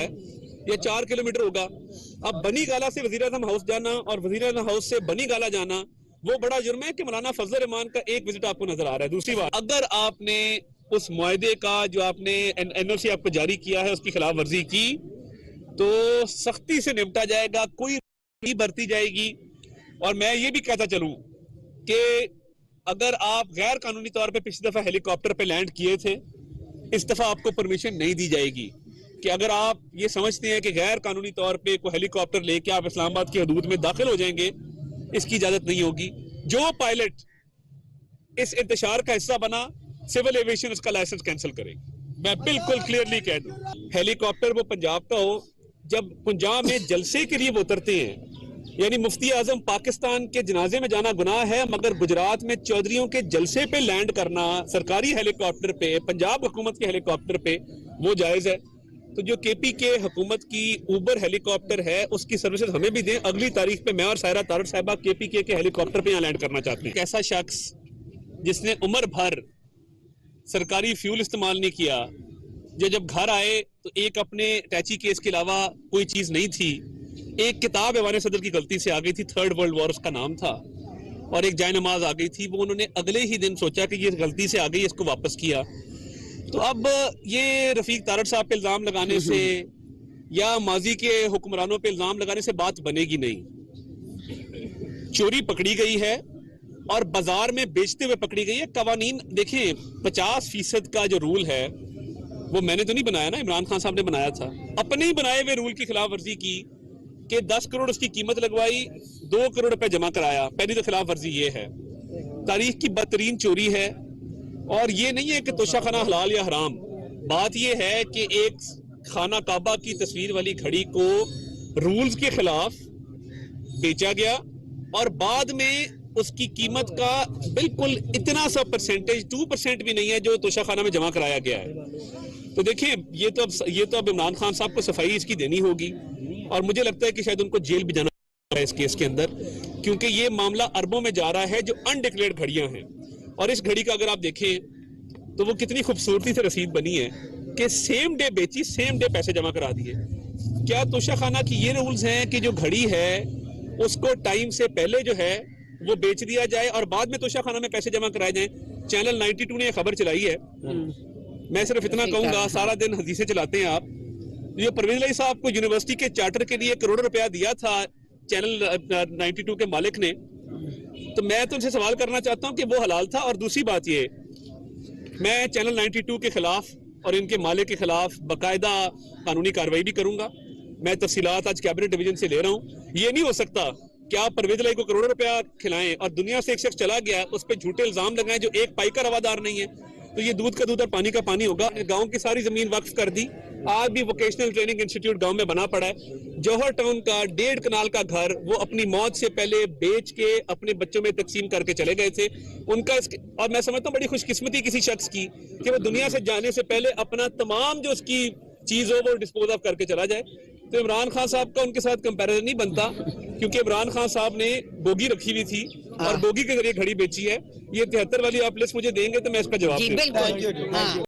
یا 4 کلومیٹر ہوگا. اب بنی گالہ سے وزیر اعظم ہاؤس جانا اور وزیر اعظم ہاؤس سے بنی گالہ جانا وہ بڑا جرم ہے کہ مولانا فضل الرحمان کا ایک وزٹ آپ کو نظر آ رہا ہے. دوسری بات, اگر آپ نے اس معاہدے کا جو آپ نے این او سی آپ کو جاری کیا ہے اس کی خلاف ورزی کی تو سختی سے نمٹا جائے گا, کوئی نہیں برتی جائے گی. اور میں یہ بھی کہتا چلوں کہ اگر آپ غیر قانونی طور پہ پچھلی دفعہ ہیلی کاپٹر پہ لینڈ کیے تھے, اس دفعہ آپ کو پرمیشن نہیں دی جائے گی کہ اگر آپ یہ سمجھتے ہیں کہ غیر قانونی طور پہ کوئی ہیلی کاپٹر لے کے آپ اسلام آباد کی حدود میں داخل ہو جائیں گے, اس کی اجازت نہیں ہوگی. جو پائلٹ اس انتشار کا حصہ بنا, سول ایویشن اس کا لائسنس کینسل کرے گی. میں بالکل کلیئرلی کہہ دوں, ہیلی کاپٹر وہ پنجاب کا ہو, جب پنجاب میں جلسے کے لیے وہ اترتے ہیں, یعنی مفتی اعظم پاکستان کے جنازے میں جانا گناہ ہے, مگر گجرات میں چودھریوں کے جلسے پہ لینڈ کرنا سرکاری ہیلی کاپٹر پہ, پنجاب حکومت کے ہیلی کاپٹر پہ, وہ جائز ہے. تو جو کے پی کے حکومت کی اوبر ہیلی کاپٹر ہے اس کی سروسز ہمیں بھی دیں. اگلی تاریخ پہ میں اور سائرہ تارڑ صاحبہ کے پی کے ہیلی کاپٹر پہ یہاں لینڈ کرنا چاہتے ہیں. ایک ایسا شخص جس نے عمر بھر سرکاری فیول استعمال نہیں کیا, جب گھر آئے تو ایک اپنے ٹیچی کیس کے علاوہ کوئی چیز نہیں تھی, ایک کتاب ایوان صدر کی غلطی سے آ گئی تھی, 3rd ورلڈ وار اس کا نام تھا, اور ایک جائے نماز آ گئی تھی, وہ انہوں نے اگلے ہی دن سوچا کہ یہ غلطی سے آ گئی, اس کو واپس کیا. تو اب یہ رفیق تارڑ صاحب پہ الزام لگانے سے یا ماضی کے حکمرانوں پہ الزام لگانے سے بات بنے گی نہیں. چوری پکڑی گئی ہے اور بازار میں بیچتے ہوئے پکڑی گئی ہے. قوانین دیکھیں, 50% کا جو رول ہے وہ میں نے تو نہیں بنایا نا, عمران خان صاحب نے بنایا تھا. اپنے ہی بنائے ہوئے رول کی خلاف ورزی کی کہ 10 کروڑ اس کی قیمت لگوائی, 2 کروڑ روپے جمع کرایا. پہلی تو خلاف ورزی یہ ہے, تاریخ کی بدترین چوری ہے. اور یہ نہیں ہے کہ توشہ خانہ حلال یا حرام, بات یہ ہے کہ ایک خانہ کعبہ کی تصویر والی گھڑی کو رولز کے خلاف بیچا گیا اور بعد میں اس کی قیمت کا بالکل اتنا سا پرسنٹیج 2% بھی نہیں ہے جو توشہ خانہ میں جمع کرایا گیا ہے. تو دیکھیں یہ تو اب عمران خان صاحب کو صفائی اس کی دینی ہوگی, اور مجھے لگتا ہے کہ شاید ان کو جیل بھی جانا ہے اس کیس کے اندر, کیونکہ یہ معاملہ اربوں میں جا رہا ہے جو انڈکلیئرڈ گھڑیاں ہیں. اور اس گھڑی کا اگر آپ دیکھیں تو وہ کتنی خوبصورتی سے رسید بنی ہے کہ سیم ڈے بیچی, سیم ڈے پیسے جمع کرا دیے. کیا توشہ خانہ کی یہ رولز ہیں کہ جو گھڑی ہے اس کو ٹائم سے پہلے جو ہے وہ بیچ دیا جائے اور بعد میں توشہ خانہ میں پیسے جمع کرائے جائیں؟ چینل 92 نے یہ خبر چلائی ہے. میں صرف اتنا کہوں گا, سارا دن حدیثیں چلاتے ہیں آپ, یہ پرویز علی صاحب کو یونیورسٹی کے چارٹر کے لیے 1 کروڑ روپیہ دیا تھا چینل 92 کے مالک نے, تو میں تو ان سے سوال کرنا چاہتا ہوں کہ وہ حلال تھا. اور دوسری بات یہ, میں چینل 92 کے خلاف اور ان کے مالک کے خلاف باقاعدہ قانونی کارروائی بھی کروں گا. میں تفصیلات آج کیبنٹ ڈویژن سے لے رہا ہوں. یہ نہیں ہو سکتا کہ آپ پرویز علی کو کروڑوں روپیہ کھلائیں اور دنیا سے ایک شخص چلا گیا, اس پہ جھوٹے الزام لگائیں جو ایک پائی کا روادار نہیں ہے. تو یہ دودھ کا دودھ اور پانی کا پانی ہوگا. گاؤں کی ساری زمین وقف کر دی, آج بھی ووکیشنل ٹریننگ انسٹیٹیوٹ گاؤں میں بنا پڑا ہے. جوہر ٹاؤن کا 1.5 کنال کا گھر وہ اپنی موت سے پہلے بیچ کے اپنے بچوں میں تقسیم کر کے چلے گئے تھے. ان کا اور میں سمجھتا ہوں بڑی خوش قسمتی کسی شخص کی کہ وہ دنیا سے جانے سے پہلے اپنا تمام جو اس کی چیز ہو وہ ڈسپوز آف کر کے چلا جائے. تو عمران خان صاحب کا ان کے ساتھ کمپیریزن نہیں بنتا, کیونکہ عمران خان صاحب نے بوگی رکھی ہوئی تھی اور بوگی کے ذریعے گھڑی بیچی ہے. یہ 73 والی آپ لسٹ مجھے دیں گے تو میں اس کا جواب دوں گا.